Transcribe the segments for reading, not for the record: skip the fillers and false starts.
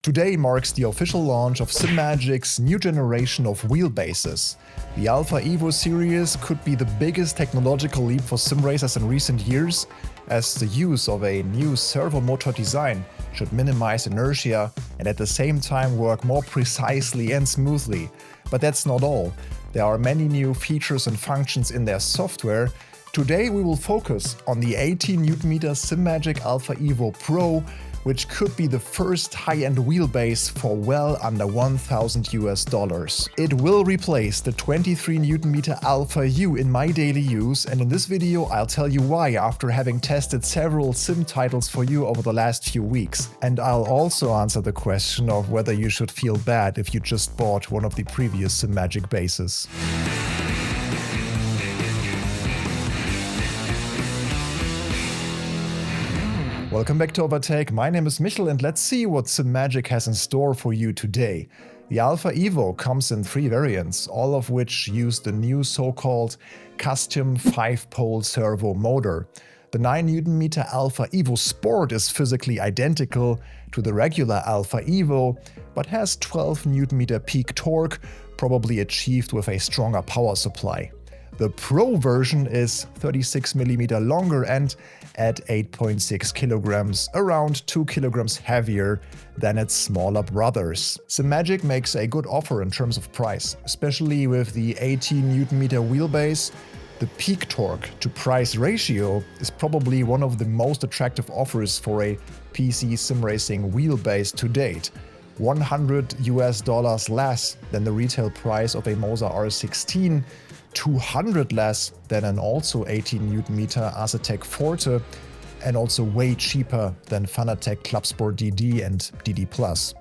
Today marks the official launch of Simagic's new generation of wheelbases. The Alpha Evo series could be the biggest technological leap for sim racers in recent years, as the use of a new servo motor design should minimize inertia and at the same time work more precisely and smoothly. But that's not all. There are many new features and functions in their software. Today we will focus on the 18Nm Simagic ALPHA Evo Pro, which could be the first high-end wheelbase for well under $1,000. It will replace the 23Nm Alpha U in my daily use, and in this video I'll tell you why after having tested several sim titles for you over the last few weeks. And I'll also answer the question of whether you should feel bad if you just bought one of the previous Simagic bases. Welcome back to Overtake, my name is Michel and let's see what Simagic has in store for you today. The Alpha Evo comes in 3 variants, all of which use the new so-called custom 5-pole servo motor. The 9Nm Alpha Evo Sport is physically identical to the regular Alpha Evo, but has 12Nm peak torque, probably achieved with a stronger power supply. The Pro version is 36mm longer and at 8.6 kilograms, around 2 kilograms heavier than its smaller brothers. Simagic makes a good offer in terms of price, especially with the 18Nm wheelbase. The peak torque to price ratio is probably one of the most attractive offers for a PC sim racing wheelbase to date. $100 less than the retail price of a Moza R16, $200 less than an also 18Nm Aztec Forte, and also way cheaper than Fanatec Clubsport DD and DD+.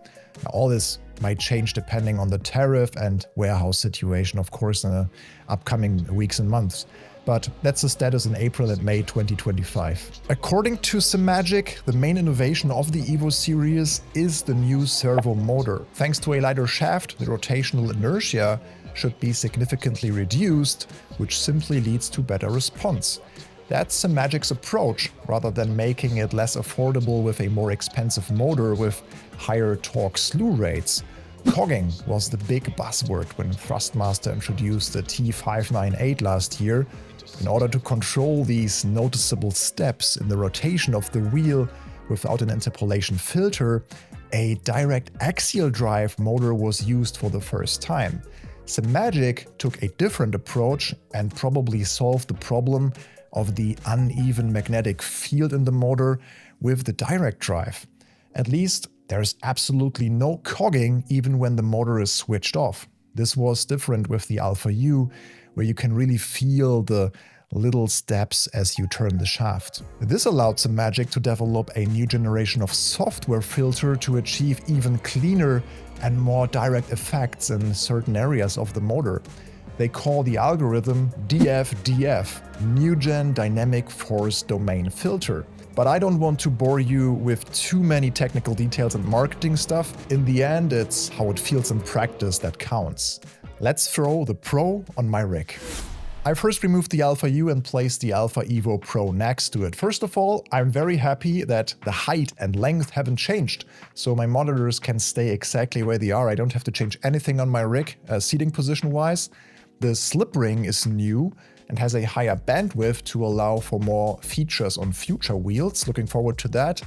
Now, all this might change depending on the tariff and warehouse situation, of course, in the upcoming weeks and months. But that's the status in April and May 2025. According to Simagic, the main innovation of the Evo series is the new servo motor. Thanks to a lighter shaft, the rotational inertia should be significantly reduced, which simply leads to better response. That's Simagic's approach, rather than making it less affordable with a more expensive motor with higher torque slew rates. Cogging was the big buzzword when Thrustmaster introduced the T598 last year. In order to control these noticeable steps in the rotation of the wheel without an interpolation filter, a direct axial drive motor was used for the first time. Simagic took a different approach and probably solved the problem of the uneven magnetic field in the motor with the direct drive. At least there's absolutely no cogging even when the motor is switched off. This was different with the Alpha U, where you can really feel the little steps as you turn the shaft. This allowed Simagic to develop a new generation of software filter to achieve even cleaner and more direct effects in certain areas of the motor. They call the algorithm DFDF, New Gen Dynamic Force Domain Filter. But I don't want to bore you with too many technical details and marketing stuff. In the end, it's how it feels in practice that counts. Let's throw the Pro on my rig. I first removed the Alpha U and placed the Alpha Evo Pro next to it. First of all, I'm very happy that the height and length haven't changed, so my monitors can stay exactly where they are. I don't have to change anything on my rig, seating position-wise. The slip ring is new and has a higher bandwidth to allow for more features on future wheels. Looking forward to that.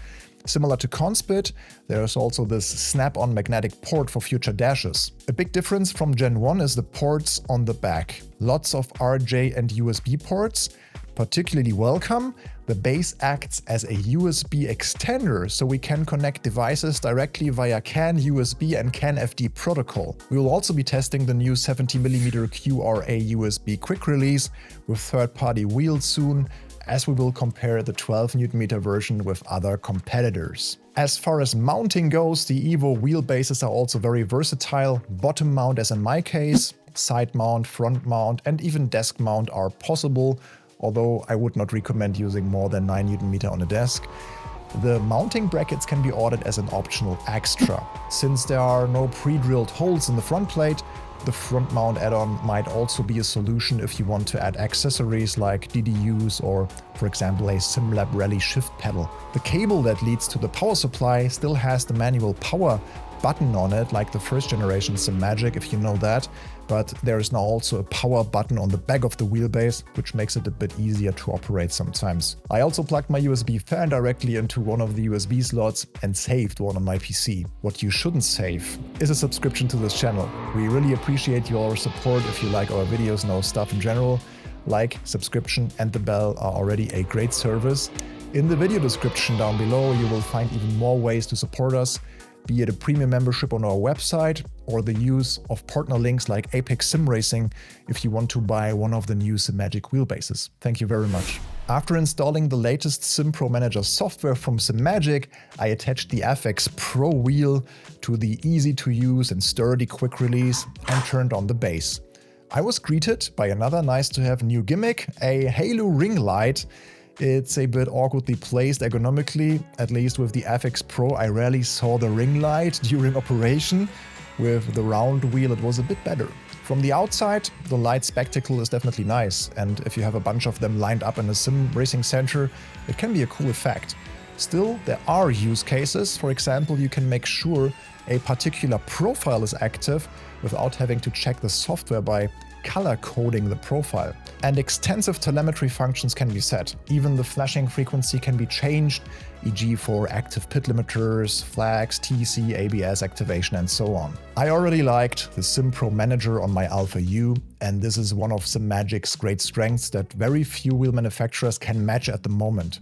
Similar to Conspit, there's also this snap-on magnetic port for future dashes. A big difference from Gen 1 is the ports on the back. Lots of RJ and USB ports. Particularly welcome, the base acts as a USB extender, so we can connect devices directly via CAN USB and CAN FD protocol. We will also be testing the new 70mm QRA USB quick release with third-party wheels soon, as we will compare the 12Nm version with other competitors. As far as mounting goes, the Evo wheelbases are also very versatile. Bottom mount as in my case, side mount, front mount and even desk mount are possible, although I would not recommend using more than 9Nm on a desk. The mounting brackets can be ordered as an optional extra. Since there are no pre-drilled holes in the front plate, The front mount add-on might also be a solution if you want to add accessories like DDUs or, for example, a SimLab Rally shift pedal. The cable that leads to the power supply still has the manual power button on it, like the first generation Simagic, if you know that, but there is now also a power button on the back of the wheelbase, which makes it a bit easier to operate sometimes. I also plugged my USB fan directly into one of the USB slots and saved one on my PC. What you shouldn't save is a subscription to this channel. We really appreciate your support if you like our videos and our stuff in general. Like, subscription and the bell are already a great service. In the video description down below, you will find even more ways to support us, be it a premium membership on our website or the use of partner links like Apex Sim Racing if you want to buy one of the new Simagic wheelbases. Thank you very much. After installing the latest SimPro Manager software from Simagic, I attached the FX Pro wheel to the easy-to-use and sturdy quick release and turned on the base. I was greeted by another nice-to-have new gimmick, a halo ring light. It's a bit awkwardly placed ergonomically, at least with the FX Pro I rarely saw the ring light during operation. With the round wheel it was a bit better. From the outside, the light spectacle is definitely nice, and if you have a bunch of them lined up in a sim racing center, it can be a cool effect. Still, there are use cases. For example, you can make sure a particular profile is active without having to check the software by color coding the profile. And extensive telemetry functions can be set. Even the flashing frequency can be changed, e.g. for active pit limiters, flags, TC, ABS activation and so on. I already liked the SimPro Manager on my Alpha U, and this is one of Simagic's great strengths that very few wheel manufacturers can match at the moment: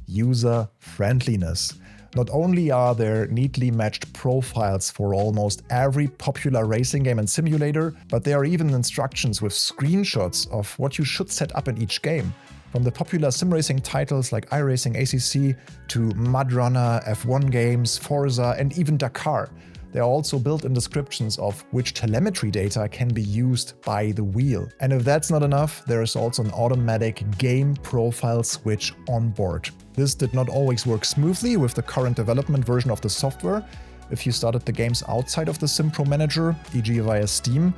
user friendliness. Not only are there neatly matched profiles for almost every popular racing game and simulator, but there are even instructions with screenshots of what you should set up in each game. From the popular sim racing titles like iRacing ACC to Mudrunner, F1 games, Forza and even Dakar. There are also built-in descriptions of which telemetry data can be used by the wheel. And if that's not enough, there is also an automatic game profile switch on board. This did not always work smoothly with the current development version of the software. If you started the games outside of the SimPro Manager, e.g. via Steam,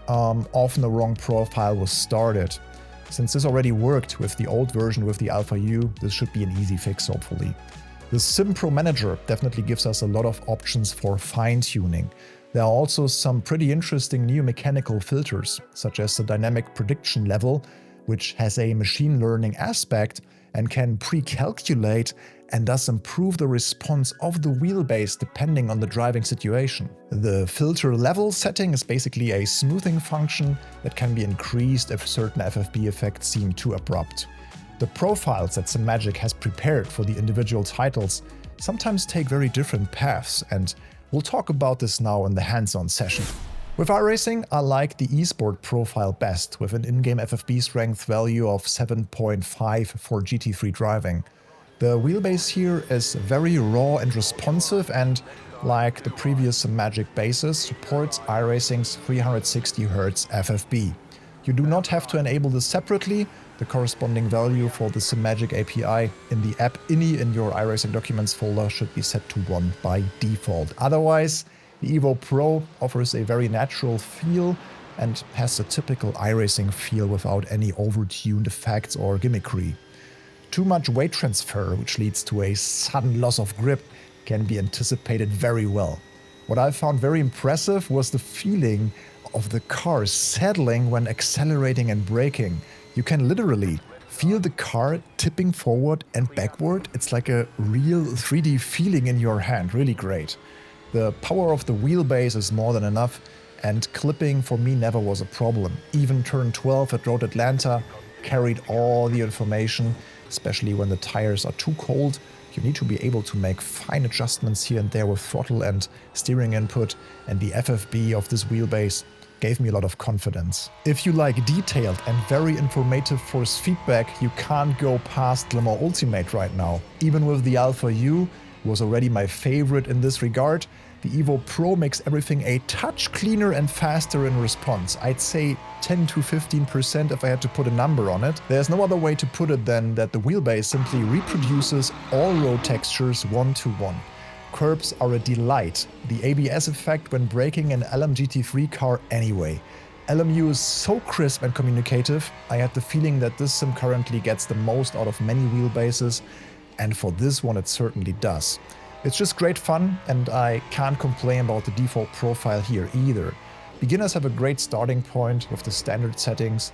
often the wrong profile was started. Since this already worked with the old version with the Alpha U, this should be an easy fix hopefully. The SimPro Manager definitely gives us a lot of options for fine-tuning. There are also some pretty interesting new mechanical filters, such as the dynamic prediction level, which has a machine learning aspect and can pre-calculate and thus improve the response of the wheelbase depending on the driving situation. The filter level setting is basically a smoothing function that can be increased if certain FFB effects seem too abrupt. The profiles that Simagic has prepared for the individual titles sometimes take very different paths, and we'll talk about this now in the hands-on session. With iRacing, I like the eSport profile best, with an in-game FFB strength value of 7.5 for GT3 driving. The wheelbase here is very raw and responsive, and like the previous Simagic bases, supports iRacing's 360Hz FFB. You do not have to enable this separately. The corresponding value for the Simagic API in the app ini in your iRacing documents folder should be set to 1 by default. Otherwise, the Evo Pro offers a very natural feel and has the typical iRacing feel without any overtuned effects or gimmickry. Too much weight transfer, which leads to a sudden loss of grip, can be anticipated very well. What I found very impressive was the feeling of the car settling when accelerating and braking. You can literally feel the car tipping forward and backward. It's like a real 3D feeling in your hand, really great. The power of the wheelbase is more than enough, and clipping for me never was a problem. Even turn 12 at Road Atlanta carried all the information, especially when the tires are too cold. You need to be able to make fine adjustments here and there with throttle and steering input, and the FFB of this wheelbase gave me a lot of confidence. If you like detailed and very informative force feedback, you can't go past Le Mans Ultimate right now. Even with the Alpha U, was already my favorite in this regard. The Evo Pro makes everything a touch cleaner and faster in response. I'd say 10 to 15% if I had to put a number on it. There's no other way to put it than that the wheelbase simply reproduces all road textures one to one. Curbs are a delight. The ABS effect when braking an LMGT3 car anyway. LMU is so crisp and communicative. I had the feeling that this sim currently gets the most out of many wheelbases, and for this one it certainly does. It's just great fun, and I can't complain about the default profile here either. Beginners have a great starting point with the standard settings.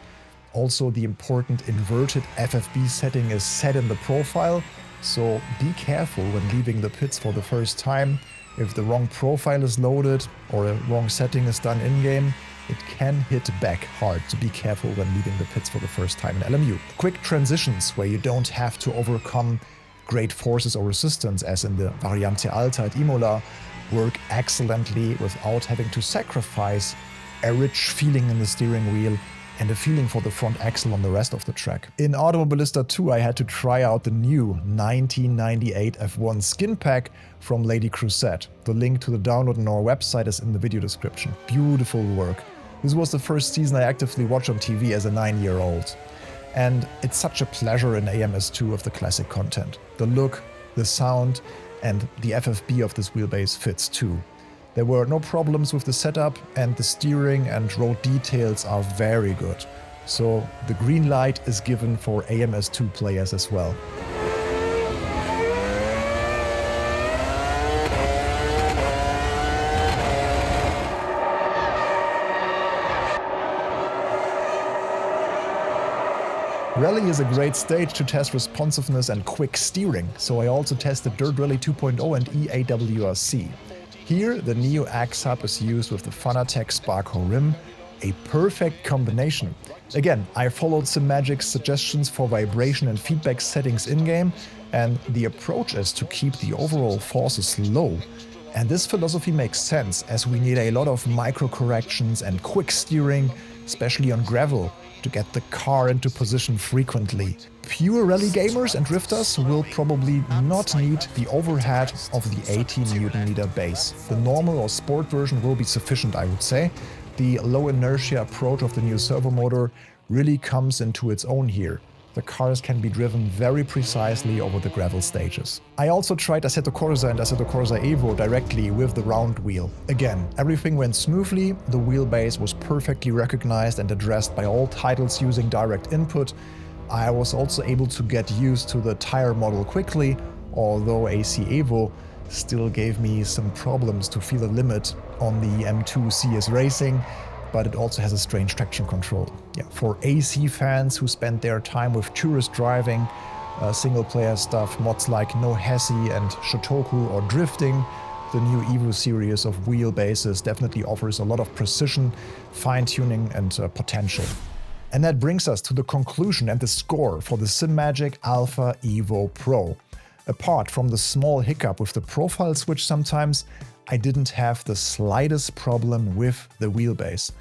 Also, the important inverted FFB setting is set in the profile, so be careful when leaving the pits for the first time. If the wrong profile is loaded or a wrong setting is done in-game, it can hit back hard, so be careful when leaving the pits for the first time in LMU. Quick transitions where you don't have to overcome great forces or resistance, as in the Variante Alta at Imola, work excellently without having to sacrifice a rich feeling in the steering wheel and a feeling for the front axle on the rest of the track. In Automobilista 2 I had to try out the new 1998 F1 Skinpack from Lady Crusade. The link to the download on our website is in the video description. Beautiful work. This was the first season I actively watched on TV as a 9-year-old. And it's such a pleasure in AMS2 of the classic content. The look, the sound, and the FFB of this wheelbase fits too. There were no problems with the setup, and the steering and road details are very good. So the green light is given for AMS2 players as well. Rally is a great stage to test responsiveness and quick steering, so I also tested Dirt Rally 2.0 and EAWRC. Here, the Neo X Hub is used with the Fanatec Sparco rim, a perfect combination. Again, I followed Simagic's suggestions for vibration and feedback settings in-game, and the approach is to keep the overall forces low. And this philosophy makes sense, as we need a lot of micro corrections and quick steering, especially on gravel, to get the car into position frequently. Pure rally gamers and drifters will probably not need the overhead of the 18 Nm base. The normal or sport version will be sufficient, I would say. The low inertia approach of the new servo motor really comes into its own here. The cars can be driven very precisely over the gravel stages. I also tried Assetto Corsa and Assetto Corsa Evo directly with the round wheel. Again, everything went smoothly, the wheelbase was perfectly recognized and addressed by all titles using direct input. I was also able to get used to the tire model quickly, although AC Evo still gave me some problems to feel a limit on the M2 CS Racing, but it also has a strange traction control. Yeah, for AC fans who spend their time with tourist driving, single-player stuff, mods like No Hesi and Shotoku or drifting, the new Evo series of wheelbases definitely offers a lot of precision, fine-tuning and potential. And that brings us to the conclusion and the score for the Simagic ALPHA Evo Pro. Apart from the small hiccup with the profile switch sometimes, I didn't have the slightest problem with the wheelbase.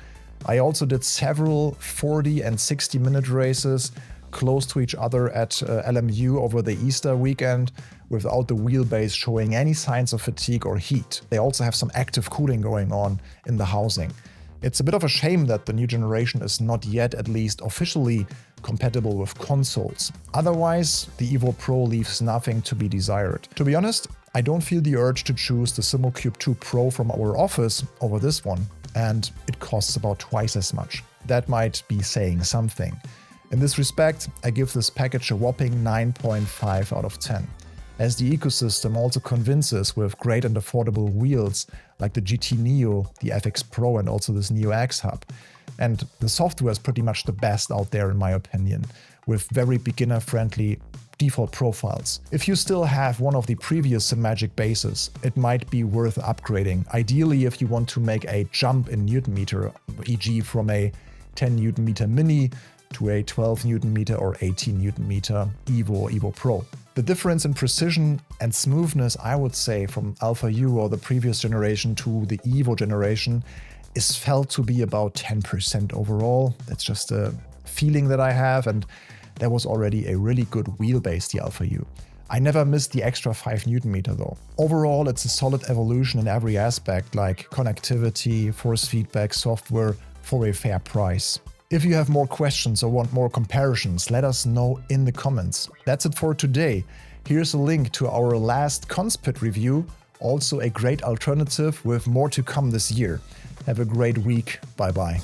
I also did several 40 and 60-minute races close to each other at LMU over the Easter weekend without the wheelbase showing any signs of fatigue or heat. They also have some active cooling going on in the housing. It's a bit of a shame that the new generation is not yet, at least officially, compatible with consoles. Otherwise, the Evo Pro leaves nothing to be desired. To be honest, I don't feel the urge to choose the SimCube 2 Pro from our office over this one, and it costs about twice as much. That might be saying something. In this respect, I give this package a whopping 9.5 out of 10. As the ecosystem also convinces with great and affordable wheels like the GT Neo, the FX Pro and also this Neo X Hub. And the software is pretty much the best out there in my opinion, with very beginner-friendly default profiles. If you still have one of the previous Simagic bases, it might be worth upgrading. Ideally, if you want to make a jump in Newton meter, e.g. from a 10 Newton meter Mini to a 12 Newton meter or 18 Newton meter Evo or Evo Pro. The difference in precision and smoothness, I would say, from Alpha U or the previous generation to the Evo generation is felt to be about 10% overall. That's just a feeling that I have, and that was already a really good wheelbase, the Alpha U. I never missed the extra 5 Newton meter though. Overall, it's a solid evolution in every aspect, like connectivity, force feedback, software, for a fair price. If you have more questions or want more comparisons, let us know in the comments. That's it for today. Here's a link to our last Conspit review, Also a great alternative with more to come this year. Have a great week. Bye bye.